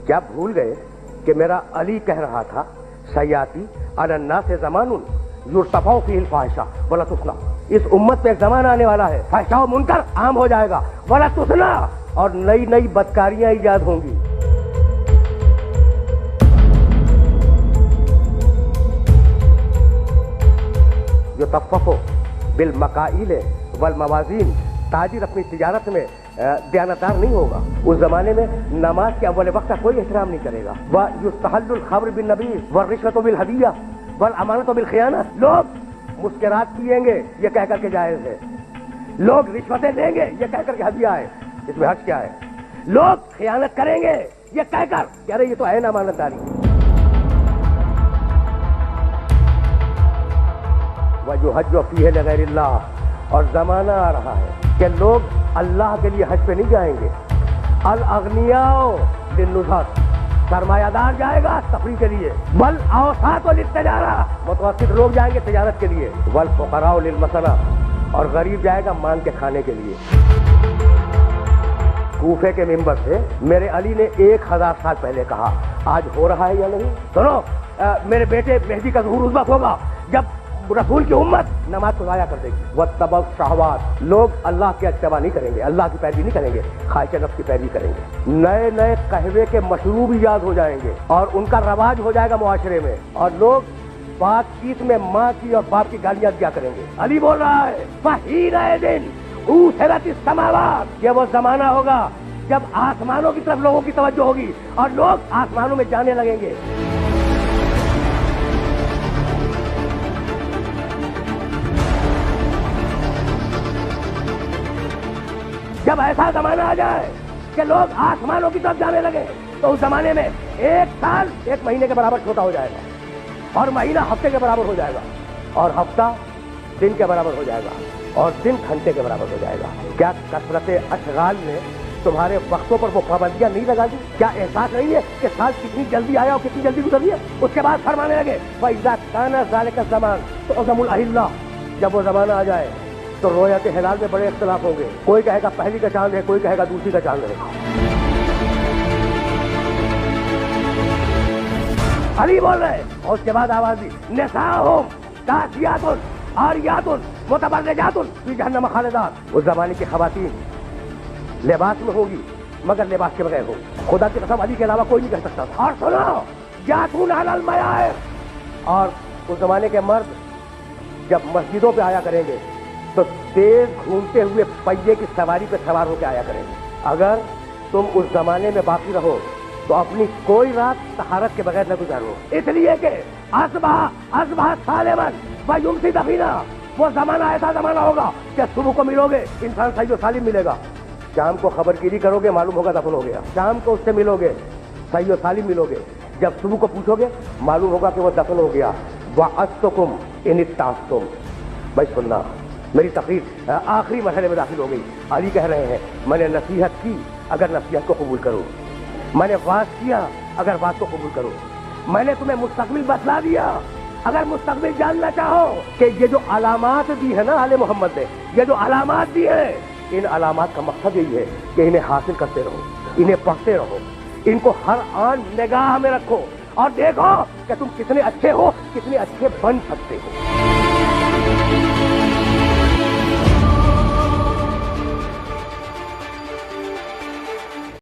क्या भूल गए कि मेरा अली कह रहा था सयाती अनन्ना से जमानुन युर्तफाउ फीहिल फाहिशा वला तुस्ना। इस उम्मत पे एक जमाना आने वाला है, फाहिशा व मुनकर आम हो जाएगा, वला तुस्ना, और नई नई बदकारियां ईजाद होंगी। जो तफ़्फ़ुफ़ बिल मकाइल वल मवाज़ीन, ताजिर अपनी तिजारत में दयानतदार नहीं होगा। उस जमाने में नमाज के अव्वल वक्त का कोई एहतराम नहीं करेगा। व युस्तहल्लुल खम्र बिन नबीज़ व रिश्वत बिल हदिया वल अमानत बिल खियानत। लोग मुस्करात पिएंगे ये कह करके जायज है, लोग रिश्वतें देंगे ये कह करके हदिया है, इसमें हर्ज क्या है। लोग खियानत करेंगे ये कहकर कह रहे ये तो है ना अमानतदारी। वह हज फीह लिगैरिल्लाह, और जमाना आ रहा है कि लोग अल्लाह के लिए हज पे नहीं जाएंगे। अल अगनियाओ लिन्नुज़हत, सरमायादार जाएगा तफरीह के लिए। वल औसात लित्तिजारा, मुतवस्सित लोग जाएंगे तिजारत के लिए। वल फुक़राओ लिलमसना, और गरीब जाएगा मांग के खाने के लिए। कूफे के मिंबर से मेरे अली ने 1000 साल पहले कहा, आज हो रहा है या नहीं? सुनो, मेरे बेटे मेहदी का ज़ुहूर उस वक्त होगा जब रसूल की उम्मत नमाज को ज़ाया कर देगी। वत्तबअ शहवात, लोग अल्लाह के इत्तिबा नहीं करेंगे, अल्लाह की पैरवी नहीं करेंगे, ख्वाहिश नफ्स की पैरवी करेंगे। नए नए कहवे के मशरूब ईजाद हो जाएंगे और उनका रवाज हो जाएगा मुआशरे में, और लोग बातचीत में माँ की और बाप की गालियां दिया करेंगे। अली बोल रहा है फहीन दिन उसिरतिस समावात, ये वो जमाना होगा जब आसमानों की तरफ लोगों की तवज्जो होगी और लोग आसमानों में जाने लगेंगे। जब ऐसा जमाना आ जाए कि लोग आसमानों की तरफ जाने लगे तो उस जमाने में एक साल 1 महीने के बराबर छोटा हो जाएगा, और महीना हफ्ते के बराबर हो जाएगा, और हफ्ता दिन के बराबर हो जाएगा, और दिन घंटे के बराबर हो जाएगा। क्या कसरत अशगाल ने तुम्हारे वक्तों पर वो पाबंदियां नहीं लगा दी? क्या एहसास नहीं है कि साल कितनी जल्दी आया और कितनी जल्दी गुजर गया? उसके बाद फरमाने लगे वइज़ा काना ज़ालिका ज़मान तो अज़मुल अहिल्ला, जब वो जमाना आ जाए तो रोयत हिलाल में बड़े इख्तिलाफ होंगे। कोई कहेगा पहली का चांद है, कोई कहेगा दूसरी का चांद है। अली बोल रहे, और उसके बाद आवाज दी निसाहुम कासियातुन आरियातुन मुतबर्रिजातुन फी जहन्नम खालिदात। उस जमाने की खवातीन लिबास में होगी मगर लिबास के बगैर होगी। खुदा की कसम अली के अलावा कोई नहीं कर सकता था। और सुनो जातून अलल मयार, और उस जमाने के मर्द जब मस्जिदों पे आया करेंगे तो तेज घूमते हुए पहिए की सवारी पे सवार होकर आया करेंगे। अगर तुम उस जमाने में बाकी रहो तो अपनी कोई रात तहारत के बगैर न गुजारो, इसलिए कि असबाह सालिमन व युमसी दफीना, वो जमाना ऐसा जमाना होगा कि सुबह को मिलोगे इंसान सही सालिम मिलेगा, शाम को खबरगिरी करोगे मालूम होगा दफन हो गया, शाम को उससे मिलोगे सही सालिम मिलोगे, जब सुबह को पूछोगे मालूम होगा कि वो दफन हो गया। वअस्तुकुम इन इत्तास्तुम, भाई सुनना, मेरी तकरीर आखिरी मरहले में दाखिल हो गई। अली कह रहे हैं मैंने नसीहत की, अगर नसीहत को कबूल करो, मैंने वाज किया, अगर बात को कबूल करो, मैंने तुम्हें मुस्तकबिल बतला दिया, अगर मुस्तकबिल जानना चाहो कि ये जो अलामात दी है ना आले मोहम्मद ने, ये जो अलामात दी है, इन अलामात का मकसद यही है कि इन्हें हासिल करते रहो, इन्हें पढ़ते रहो, इनको हर आन निगाह में रखो और देखो कि तुम कितने अच्छे हो, कितने अच्छे बन सकते हो।